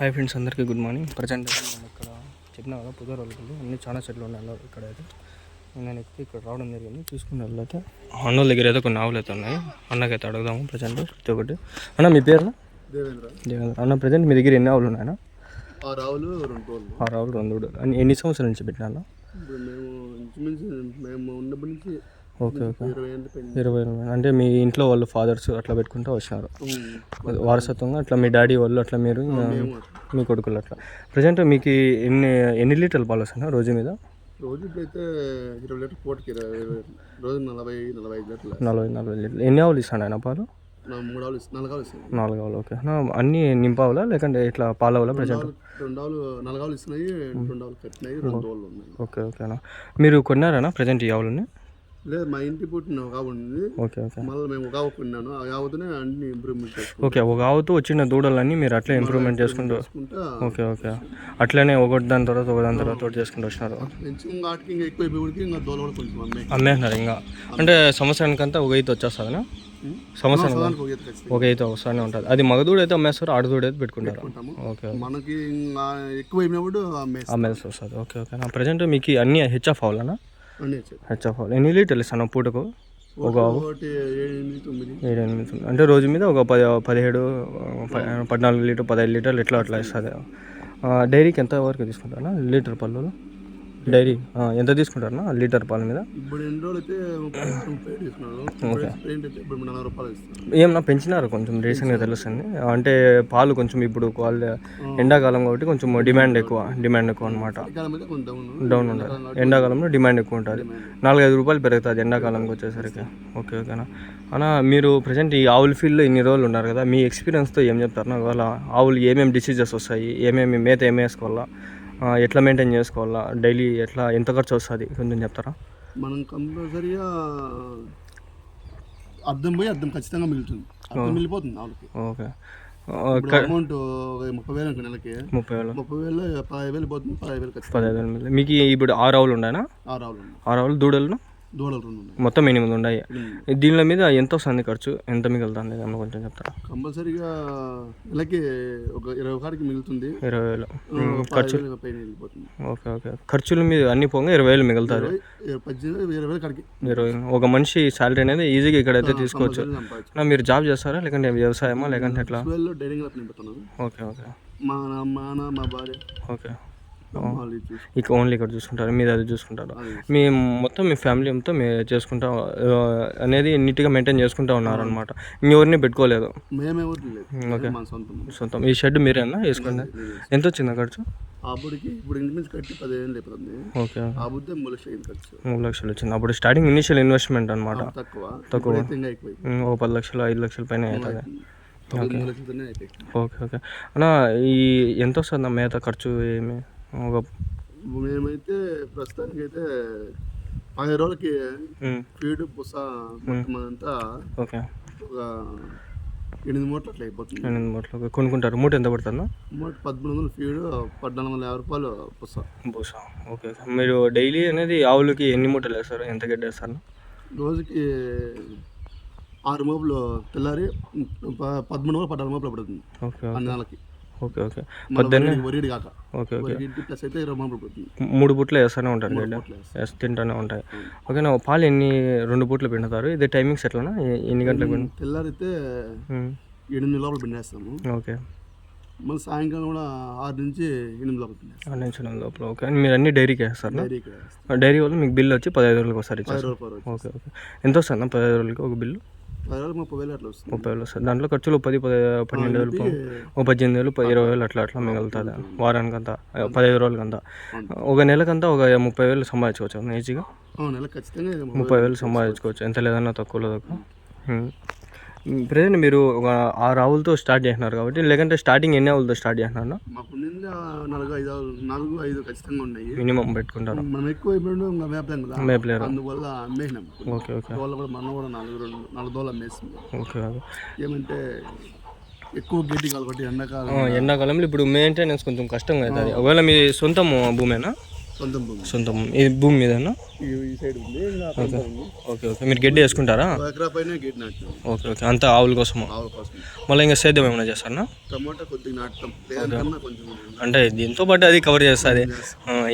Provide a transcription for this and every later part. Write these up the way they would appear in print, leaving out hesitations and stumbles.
Hi friends, అందరికీ good morning. Present మనం ఇక్కడ చెప్పిన కదా పుదరోళ్ళు అన్నీ చాలా చెట్లు ఉన్నాయి ఇక్కడ అయితే. నేను ఎక్కి ఇక్కడ రావడం జరిగింది. చూసుకున్న వాళ్ళైతే అన్నోళ్ళ దగ్గర అయితే కొన్ని ఆవులు అయితే ఉన్నాయి. అన్నకైతే అడుగుదాము ప్రజెంట్ ప్రతి ఒక్కటి. అన్న మీ పేరు? దేవేంద్ర. అన్న ప్రజెంట్ మీ దగ్గర ఎన్ని ఆవులు ఉన్నాయన్నా? 6 ఆవులు 2 ఆవులు 2 అన్ని ఎన్ని సంవత్సరాల నుంచి పెట్టినా? మేము ఉన్నప్పటి నుంచి ఓకే. 20 అంటే మీ ఇంట్లో వాళ్ళు ఫాదర్స్ అట్లా పెట్టుకుంటూ వచ్చినారు వారసత్వంగా. అట్లా మీ డాడీ వాళ్ళు అట్లా మీరు మీ కొడుకులు అట్లా. ప్రజెంట్ మీకు ఎన్ని లీటర్లు పాలు వస్తున్నాయి రోజు మీద? రోజు ఇప్పుడైతే 20 లీటర్ పూటకి 20 రోజు 40-45 లీటర్లు. 40 లీటర్లు. ఎన్ని ఆవులు ఇస్తాను ఆయన పాలు? 4 ఆవులు ఇస్తాయి. 4 ఆవులు. ఓకే. అన్నీ నింపావులా లేకంటే ఇట్లా పాలవులా? ప్రజెంట్ 4 ఆవులు ఇస్తున్నాయి, 2 ఆవులు కట్టినాయి, 2 ఆవులు ఉన్నాయి. ఓకే. ఓకేనా. మీరు కొన్నారా ప్రజెంట్ ఈ ఆవులని? లేదు, మా ఇంటి పుట్టిన ఒక ఆవు ఉంది. ఓకే. మళ్ళీ మేము ఒక ఆవు కొన్నాను. ఆ ఆవుతోనే అన్ని ఇంప్రూవ్మెంట్ చేసుకుంటాం. ఓకే. ఒక ఆవుతో వచ్చిన దూడలన్నీ మీరు అట్లా ఇంప్రూవ్మెంట్ చేసుకుంటూ. ఓకే. అట్లనే ఒకటి దాని తర్వాత ఒకటి చేసుకుంటూ వచ్చినారు. అమ్మేస్తున్నారు ఇంకా. అంటే సంవత్సరానికంతా ఒక ఈత వచ్చేస్తుందా? సంవత్సరానికి ఒక ఈత వస్తానే ఉంటుంది. అది మగదూడ అయితే అమ్మేస్తారు, ఆడదూడ అయితే పెట్టుకుంటారు. ఓకే. మనకి ఎక్కువ అయినప్పుడు అమ్మేసి వస్తుంది. ఓకే. ప్రజెంట్ మీకు అన్ని హెచ్ఎఫ్ ఆవులనా? హెచ్ఎఫ్ ఆవులు. ఎన్ని లీటర్లు ఇస్తాను పూటకు? ఒక ఆవు 7-8 అంటే రోజు మీద ఒక 17-14 లీటర్ 15 లీటర్లు అట్లా ఇస్తుంది. డైరీకి ఎంత వరకు తీసుకుంటారా లీటర్ పాలు? డైరీ ఎంత తీసుకుంటారన్నా లీటర్ పాల మీద? ఏమన్నా పెంచినారు కొంచెం రీసెంట్గా తెలుస్తుంది. అంటే పాలు కొంచెం ఇప్పుడు ఎండాకాలం కాబట్టి కొంచెం డిమాండ్ ఎక్కువ అనమాట. డౌన్ ఉంటుంది. ఎండాకాలంలో డిమాండ్ ఎక్కువ ఉంటుంది. 4-5 రూపాయలు పెరుగుతుంది ఎండాకాలంకి వచ్చేసరికి. ఓకేనా అన్న. మీరు ప్రజెంట్ ఈ ఆవుల ఫీల్డ్లో ఇన్ని రోజులు ఉన్నారు కదా, మీ ఎక్స్పీరియన్స్తో ఏం చెప్తారు? వాళ్ళ ఆవులు ఏమేమి డిసీజెస్ వస్తాయి, ఏమేమి మేత వేసుకోవాలా, ఎట్లా మెయింటైన్ చేసుకోవాలా, డైలీ ఎట్లా ఎంత ఖర్చు వస్తుంది కొంచెం చెప్తారా? మనం కంపల్సరీగా అద్దం ఖచ్చితంగా మిగులుతుంది. అద్దం మిగిలిపోతుంది ఆవులకి. ఓకే. అమౌంట్ 30,000 నెలకి. 30,000 15,000 పోతుంది. 15,000. మీకు ఇప్పుడు 6 ఆవులు ఉన్నాయా? 6 ఆవులు. దూడలు మొత్తం 8 ఉన్నాయి. దీనిలో మీద ఎంత వస్తుంది ఖర్చు, ఎంత మిగులుతుంది అన్న కొంచెం చెప్తారా? కంపల్సరీగా నెలకి ఒక 20 కాడికి మిగులుతుంది. 20,000 ఖర్చు. ఓకే. ఖర్చులు మీద అన్ని పోగా 20,000 మిగులుతుంది. 18,000 కాడికి 20,000. ఒక మనిషి శాలరీ అనేది ఈజీగా ఇక్కడైతే తీసుకోవచ్చు. మీరు జాబ్ చేస్తారా లేకంటే వ్యవసాయమా లేకంటే ఎట్లా? ఓకే. మా భార్య. ఓకే. ఇక ఓన్లీ ఇక్కడ చూసుకుంటారు, మీరు అది చూసుకుంటారు. మీ ఫ్యామిలీ మొత్తం మీరు చేసుకుంటా అనేది నీట్గా మెయింటైన్ చేసుకుంటూ ఉన్నారనమాట. ఇంకెవరిని పెట్టుకోలేదు? ఓకే. సొంతం. ఈ షెడ్ మీరేనా వేసుకుంటే? ఎంత వచ్చింది ఖర్చు? ఓకే. 3 లక్షలు వచ్చింది. అప్పుడు స్టార్టింగ్ ఇనిషియల్ ఇన్వెస్ట్మెంట్ అనమాట. తక్కువ. ఒక 10 లక్షలు 5 లక్షల పైన అవుతుంది. ఓకే. అన్న ఈ ఎంత వస్తుంది మేత ఖర్చు? ఏమి మేమైతే ప్రస్తుతానికి అయితే 10 రోజులకి ఫీడ్ పుస అంతా ఒక 8 మూటలు అట్లా అయిపోతుంది. 8 మూటలు కొనుక్కుంటారు. మూట ఎంత పడుతుందా? మూట 1,300 ఫీడ్, 1,450 రూపాయలు పుస. ఓకే. మీరు డైలీ అనేది ఆవులకి ఎన్ని మూటలు వేస్తారు, ఎంత గడ్డ వేస్తారు? రోజుకి 6 మోపులు తెల్లారి 13 మోపులు 14 మోపులు పడుతుంది. ఓకే. నెలకి. ఓకే. పొద్దున్నే. ఓకే. 3 పూట్లు వేస్తూనే ఉంటారు గడ్డ, తింటూనే ఉంటాయి. ఓకేనా. పాలు 2 పూట్లు పిండుతారు. ఇది టైమింగ్స్ ఎట్లనా, ఎన్ని గంటలకు? తెల్లారైతే 8 లోపల పిండేస్తాము. ఓకే. మళ్ళీ సాయంకాలం కూడా 6 నుంచి 8 లోపల పిండేస్తాం. 6 నుంచి 8 లోపల. ఓకే. మీరు అన్ని డైరీకి వేస్తారు? డైరీ వల్ల మీకు బిల్లు వచ్చి 15 రోజులకు ఒకసారి ఇచ్చారు. ఓకే. ఎంత వస్తుందా 15 రోజులకి ఒక బిల్లు? 30,000 వస్తుంది. దాంట్లో ఖర్చులు 10-12,000, 18,000, 20,000 అట్లా మిగులుతుంది వారానికంతా, 15 రోజులకంతా. ఒక నెలకంతా ఒక 30,000 సంపాదించుకోవచ్చు ఈజీగా. 30,000 సంపాదించుకోవచ్చు, ఎంత లేదన్నా తక్కువలో తక్కువ. ప్రజెంట్ మీరు ఒక 6 ఆవులతో స్టార్ట్ చేసినారు కాబట్టి, లేకంటే స్టార్టింగ్ ఎన్ని ఆవులతో స్టార్ట్ చేసినారు? 4-5 ఖచ్చితంగా ఉన్నాయి. మినిమం పెట్టుకుంటారు. మనం ఎక్కువ మేపలేరు. అందువల్ల అమ్మేసినాం. ఓకే. మనం కూడా 4 దోళ్ళు అమ్మేసింది. ఓకే. ఏమంటే ఎక్కువ గడ్డి కాబట్టి ఎండాకాలంలో ఇప్పుడు మెయింటెనెన్స్ కొంచెం కష్టంగా అవుతుంది. ఒకవేళ మీ సొంతం భూమేనా? సొంతం ఇది భూమి మీదనా? ఈ సైడ్ ఉంది, ఇంకా అక్కడ ఉంది. Okay okay. మీరు గడ్డి వేసుకుంటారా? ఎకరా పైన గేట్ నాటుతాం. Okay okay. అంతా ఆవుల కోసమా? ఆవుల కోసం. మళ్ళీ ఇంకా సేద్యం ఏమైనా చేస్తారా? టమాటా కొద్దిగా నాటుతాం, లేదన్నా కొంచెం అంటే దీంతో పాటు అది కవర్ చేస్తుంది.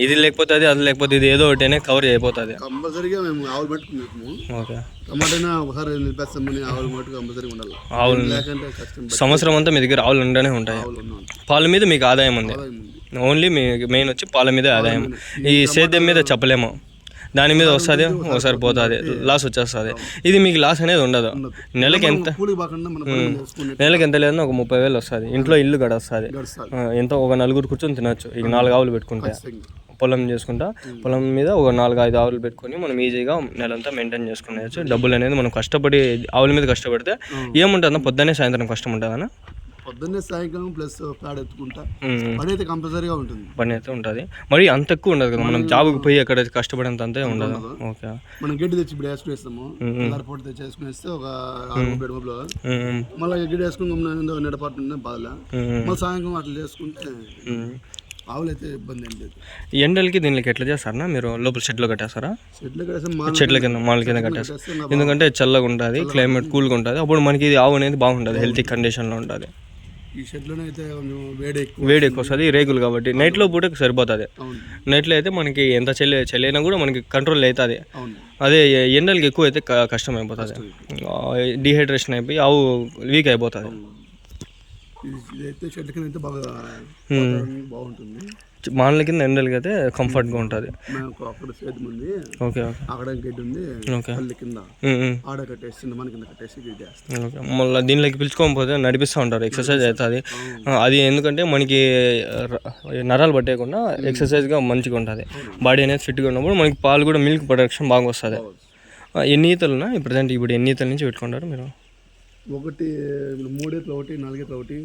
ఇది లేకపోతే అది లేకపోతే ఇది ఏదో ఒకటి కవర్ అయిపోతుంది. కంపల్సరీగా మేము ఆవులు పట్టుకున్నాము. ఓకే. టమాటా ఒకసారి నిలిపేస్తామని ఆవులు మటుకు కంపల్సరీ ఉండాలి. ఆవులు లేకంటే కష్టం. సంవత్సరం అంతా మీ దగ్గర ఆవులు ఉండనే ఉంటాయి. పాల మీద మీకు ఆదాయం ఉంది. ఓన్లీ మీ మెయిన్ వచ్చి పాల మీద ఆదాయం. ఈ సేద్యం మీద చెప్పలేము. దాని మీద వస్తుంది, ఒకసారి పోతుంది, లాస్ వచ్చేస్తుంది. ఇది మీకు లాస్ అనేది ఉండదు. నెలకి ఎంత లేదన్నా ఒక 30,000 వస్తుంది. ఇంట్లో ఇల్లు గడస్తుంది. ఎంతో ఒక 4 కూర్చొని తినొచ్చు. ఇక 4 ఆవులు పెట్టుకుంటే పొలం చేసుకుంటా, పొలం మీద ఒక 4-5 ఆవులు పెట్టుకొని మనం ఈజీగా నెలంతా మెయింటైన్ చేసుకునేవచ్చు. డబ్బులు అనేది మనం కష్టపడి ఆవుల మీద కష్టపడితే ఏముంటుందన్నా పొద్దున్నే సాయంత్రం కష్టం ఉంటుందన్నా. పొద్దున్నే సాయంకాలం ప్లస్ ప్యాడ్ ఎత్తుకుంటా పని అయితే కంపల్సరీగా ఉంటుంది. పని అయితే ఉంటుంది. మరి అంత ఎక్కువ ఉండదు కదా, మనం జాబ్కి పోయి అక్కడ కష్టపడేంత అంతే ఉండదు. ఓకే. మనం గడ్డి తెచ్చి ఇప్పుడు వేసుకునేస్తాము, పొడి తెచ్చి వేసుకునేస్తే ఒక 6-7 మోపులో మళ్ళీ గడ్డి వేసుకుని నెడపాటు బాధలా మళ్ళీ సాయంకాలం అట్లా చేసుకుంటే ఆవులు అయితే ఇబ్బంది ఏం లేదు. ఎండలకి దీనికి ఎట్లా చేస్తారా మీరు? లోపల షెడ్లో కట్టేస్తారా? చెట్ల కింద మాల కింద కట్టేస్తారు. ఎందుకంటే చల్లగా ఉంటుంది, క్లైమేట్ కూల్గా ఉంటుంది. అప్పుడు మనకి ఇది ఆవు అనేది బాగుంటుంది, హెల్తీ కండిషన్లో ఉంటుంది. ఈ షెడ్లోనే అయితే వేడి ఎక్కువ వస్తుంది, రేగులు కాబట్టి. నైట్లో పూటకి సరిపోతుంది. నైట్లో అయితే మనకి ఎంత చలి అయినా కూడా మనకి కంట్రోల్ అవుతుంది. అదే ఎండలకి ఎక్కువ అయితే కష్టం అయిపోతుంది, డిహైడ్రేషన్ అయిపోయి ఆవు వీక్ అయిపోతుంది. చెట్ల కింద అయితే బాగా బాగుంటుంది. మానల కింద ఎండలకి అయితే కంఫర్ట్గా ఉంటుంది. అక్కడ సేద్యం ఉంది, ఓకే. అక్కడ గడ్డి ఉంది, పల్లి కింద ఆడ కట్టేసి మన కింద కట్టేసి గడ్డి వేస్తాం. ఓకే. మళ్ళీ దీనిలోకి పిలుచుకోకపోతే నడిపిస్తూ ఉంటారు, ఎక్సర్సైజ్ అవుతుంది. అది ఎందుకంటే మనకి నరాలు పట్టేయకుండా ఎక్సర్సైజ్గా మంచిగా ఉంటుంది. బాడీ అనేది ఫిట్గా ఉన్నప్పుడు మనకి పాలు కూడా మిల్క్ ప్రొడక్షన్ బాగా వస్తుంది. ఎన్ని ఈతలున్నా ప్రజెంట్ ఇప్పుడు ఎన్ని ఈతల నుంచి పెట్టుకుంటారు మీరు? ఒకటి 3 ఈతలు, ఒకటి 4 ఈతలు, ఒకటి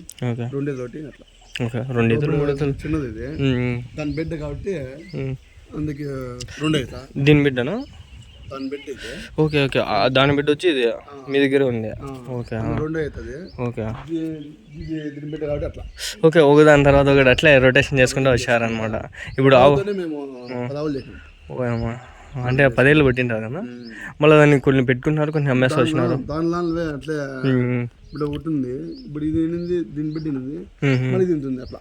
2 ఈతలు, ఒకటి అట్లా. ఓకే. 2 ఈతలు 3 ఈతలు చిన్నది ఇది, దాని బిడ్డ కాబట్టి అందుకే 2 ఈత. దీని బిడ్డనా? దాని బిడ్డ ఇది. Okay okay. దాని బిడ్డ వచ్చి ఇది మీ దగ్గర ఉంది. ఓకే. 2 అవుతుంది. ఓకే. దీని బిడ్డ కాబట్టి అట్లా. ఓకే. ఒకదాని తర్వాత ఒకటి అట్లా రొటేషన్ చేసుకుంటూ వచ్చారనమాట. ఇప్పుడు ఆవు మేము 10 ఆవులు చేసాం. ఓ అంటే 10 ఏళ్ళు పెట్టింటారు కదా. మళ్ళీ దాన్ని కొన్ని పెట్టుకుంటున్నారు, కొన్ని అమ్మేసి వచ్చినారు. దానిలో అట్లా ఇప్పుడు ఉంటుంది. ఇప్పుడు ఇది దీని బిడ్డ మళ్ళీ తింటుంది అట్లా.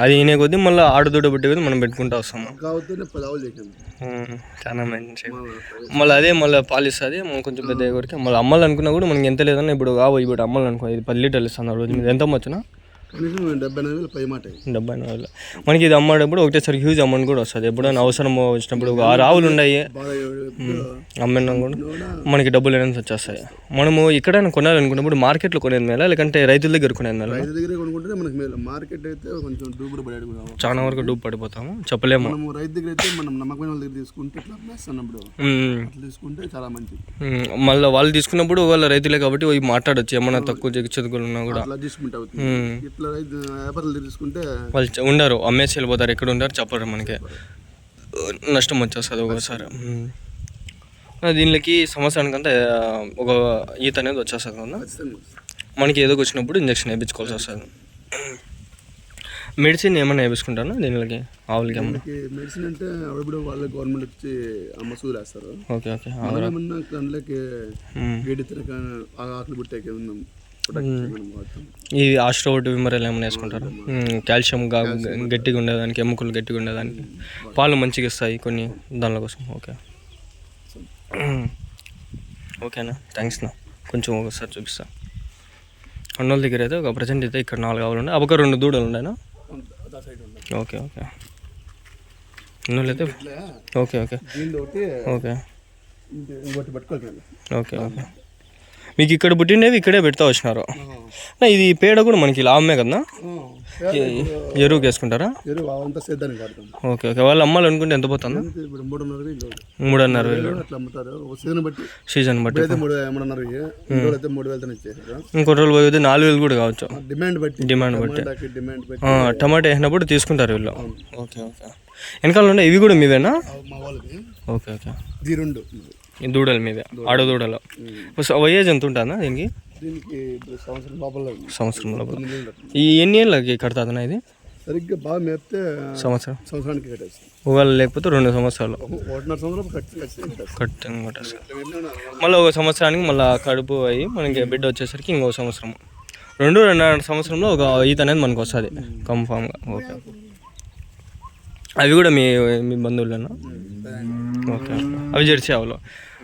అది ఈయన కొద్దీ మళ్ళీ ఆడుదూడ బిడ్డ కొద్దీ మనం పెట్టుకుంటూ వస్తాము. కాబట్టి 10 ఆవులు చేసాము. చాలా మంచి. మళ్ళీ అదే మళ్ళీ పాలు ఇస్తుంది కొంచెం పెద్ద కొరికి. మళ్ళీ అమ్మాలనుకున్నా కూడా మనకి ఎంత లేదన్నా ఇప్పుడు ఇప్పుడు అమ్మాలనుకో ఇది 10 లీటర్లు ఇస్తుంది రోజు మీద. ఎంత వచ్చినా 70,000 పై మాట. 70,000 మనకి ఇది అమ్మేటప్పుడు ఒకటేసారి హ్యూజ్ అమౌంట్ కూడా వస్తుంది. ఎప్పుడైనా అవసరం వచ్చినప్పుడు 6 ఆవులు ఉన్నాయి అమ్మినా కూడా మనకి డబ్బులు అనేది వచ్చేస్తాయి. మనము ఎక్కడైనా కొనాలనుకున్నప్పుడు మార్కెట్లో కొనేది మేలా లేకంటే రైతుల దగ్గర కొనేది మేలా? రైతు దగ్గర కొనుక్కుంటే మనకి మేలు. మార్కెట్ అయితే కొంచెం డూబుడు పడేది కూడా చాలా వరకు డూబు పడిపోతాము, చెప్పలేము. మనం రైతు దగ్గర అయితే మనం నమ్మకమైన వాళ్ళ దగ్గర తీసుకుంటే ఇట్లా వేస్తున్నప్పుడు అట్లా తీసుకుంటే చాలా మంచిది. మళ్ళీ వాళ్ళు తీసుకున్నప్పుడు వాళ్ళ రైతులే కాబట్టి మాట్లాడచ్చు, ఏమన్నా తక్కువ చదువుకున్నా కూడా అట్లా తీసుకుంటే ఇట్లా రైతు వ్యాపారాలు తీసుకుంటే వాళ్ళు ఉండరు, అమ్మేసి వెళ్ళిపోతారు. ఎక్కడ ఉంటారు చెప్పరు, మనకి నష్టం వచ్చేస్తుంది ఒకసారి. దీనికి సంవత్సరానికి అంతా ఒక ఈత అనేది వచ్చేస్తుంది కదా. మనకి ఏదో వచ్చినప్పుడు ఇంజక్షన్ వేయించుకోవాల్సి వస్తుంది. మెడిసిన్ ఏమైనా వేయించుకుంటాను దీనికి ఆవులకి? ఏమన్నా మెడిసిన్ అంటే అప్పుడు వాళ్ళ గవర్నమెంట్ వచ్చి మసూలు వేస్తారు. Okay okay. దాంట్లోకి గడ్డి తినక ఆకలి పుట్టాక ఈ ఆస్ట్రోట్ విమరల్ ఏమైనా వేసుకుంటారు? కాల్షియం గట్టిగా ఉండేదానికి, ఎముకలు గట్టిగా ఉండేదానికి, పాలు మంచిగా ఇస్తాయి కొన్ని దానిల కోసం. ఓకే ఓకేనా, థ్యాంక్స్ నా. కొంచెం ఒకసారి చూపిస్తా. అన్నోళ్ళ దగ్గర అయితే ఒక ప్రజెంట్ అయితే ఇక్కడ 4 ఆవులు ఉన్నాయి, ఒక 2 దూడలు ఉన్నాయినా? Okay okay. అన్నోళ్ళు అయితే okay okay okay okay okay. మీకు ఇక్కడ పుట్టినవి ఇక్కడే పెడతా వచ్చినారు. ఇది పేడ కూడా మనకి లాభమే కదా, ఎరువుకి వేసుకుంటారా? Okay okay. వాళ్ళు అమ్మాలి అనుకుంటే ఎంత పోతుంది? 3,500 సీజన్ బట్టి. ఇంకో రోజులు పోతే 4,000 కూడా కావచ్చు, డిమాండ్ బట్టి. టమాటా వేసినప్పుడు తీసుకుంటారు వీళ్ళు. Okay okay. వెనకాల ఉండే ఇవి కూడా మీవేనా? Okay okay. ఈ దూడలు మీవే, ఆడదూడలు. వయేజ్ ఎంత ఉంటుందా దీనికి? సంవత్సరం లోపల. ఈ ఎన్ని ఏళ్ళకి కడతాదన్నా ఇది? సరిగ్గా బాగా మేపితే సంవత్సరం సంవత్సరానికి కట్టేస్తాం. ఒకవేళ లేకపోతే 2 సంవత్సరాలు 1.5 సంవత్సరం ఖచ్చితంగా ఖచ్చితంగా కట్టేస్తాం. మళ్ళీ ఒక సంవత్సరానికి మళ్ళీ కడుపు అయ్యి మనకి బిడ్డ వచ్చేసరికి ఇంకో సంవత్సరం 2.5 సంవత్సరంలో ఒక ఈత అనేది మనకు వస్తుంది కన్ఫామ్గా. ఓకే, అవి కూడా మీ మీ బంధువులేనా? ఓకే, అవి జెర్సీ ఆవులు.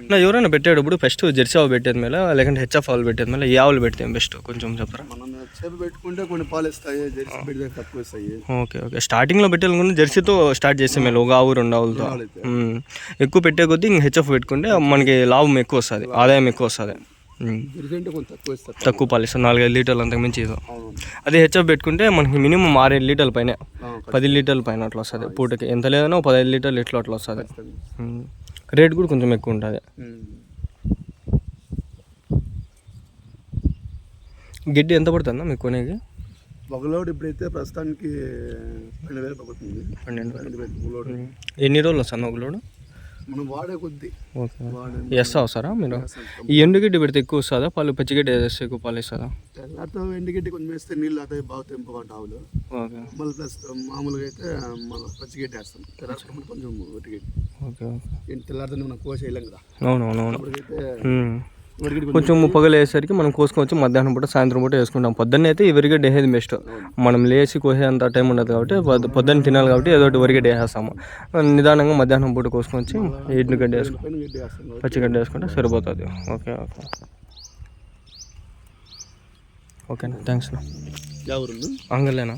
నా ఎవరైనా పెట్టేటప్పుడు ఫస్ట్ జెర్సీ ఆవు పెట్టేది మేళ లేకుంటే హెచ్ఎఫ్ ఆవులు పెట్టేది మేళ? ఏ ఆవులు పెడితే బెస్ట్ కొంచెం చెప్పరా? మనం చేప పెట్టుకుంటే కొన్ని పాలు ఇస్తాయి, జెర్సీ పెడితే తక్కువ ఇస్తాయి. ఓకే ఓకే, స్టార్టింగ్లో పెట్టాలనుకుంటే జెర్సీతో స్టార్ట్ చేస్తే మేలు, ఒక ఆవు 2 ఆవులతో. ఎక్కువ పెట్టే కొద్దీ ఇంక హెచ్ఎఫ్ పెట్టుకుంటే మనకి లాభం ఎక్కువ వస్తుంది, ఆదాయం ఎక్కువ వస్తుంది. జెర్సీ అంటే కొంచెం తక్కువ ఇస్తారు, తక్కువ పాలు ఇస్తారు, 4-5 లీటర్లు అంతకు మించి ఇది. అదే హెచ్ఎఫ్ పెట్టుకుంటే మనకి మినిమం 6-7 లీటర్ల పైన, 10 లీటర్ల పైన అట్లా వస్తుంది పూటకి. ఎంత లేదన్నా 15 లీటర్లు ఇట్లా అట్లా వస్తుంది. రేట్ కూడా కొంచెం ఎక్కువ ఉంటుంది. గిడ్డి ఎంత పడుతుందా మీకు కొనేది? ఒకలోడు ఇప్పుడైతే ప్రస్తుతానికి 12,000 పడుతుంది. 12,000. ఎన్ని రోజులు వస్తుంది ఒక లోడు? మనం వాడే కొద్ది. ఓకే, వేస్తా వస్తారా మీరు? ఈ ఎండుగడ్డి పెడితే ఎక్కువ వస్తుందా పాలు? పచ్చిగడ్డి వేస్తే ఎక్కువ పాలు ఇస్తుందా? తెల్లారితో ఎండుగడ్డి కొంచెం వేస్తే నీళ్ళు అవుతాయి, బాగా తెంపుకుంటా ఆవులు. ఓకే, మళ్ళీ ప్లస్ మామూలుగా అయితే మనం పచ్చిగడ్డి వేస్తాం, తెల్లారి కొంచెం ఒట్టిగడ్డి. ఓకే ఓకే, తెల్లారితో మనం కోసి వేయలేం కదా. అవునవునవును. అప్పటికైతే కొంచెం పొగలు వేసేసరికి మనం కోసుకోవచ్చు, మధ్యాహ్నం పూట సాయంత్రం పూట వేసుకుంటాం. పొద్దున్న అయితే ఈ వరిగడ్డ వేసేది బెస్ట్. మనం లేచి కోసేంత టైం ఉండదు కాబట్టి పొద్దున్న తినాలి కాబట్టి ఏదో ఒకటి వరిగడ్డ వేసేస్తాము. నిదానంగా మధ్యాహ్నం పూట కోసుకొచ్చి ఎండుగడ్డ వేసుకుంటాం, పచ్చిగడ్డ వేసుకుంటే సరిపోతుంది. ఓకే ఓకే, ఓకేనా, థ్యాంక్స్. ఎవరు అంగలేనా?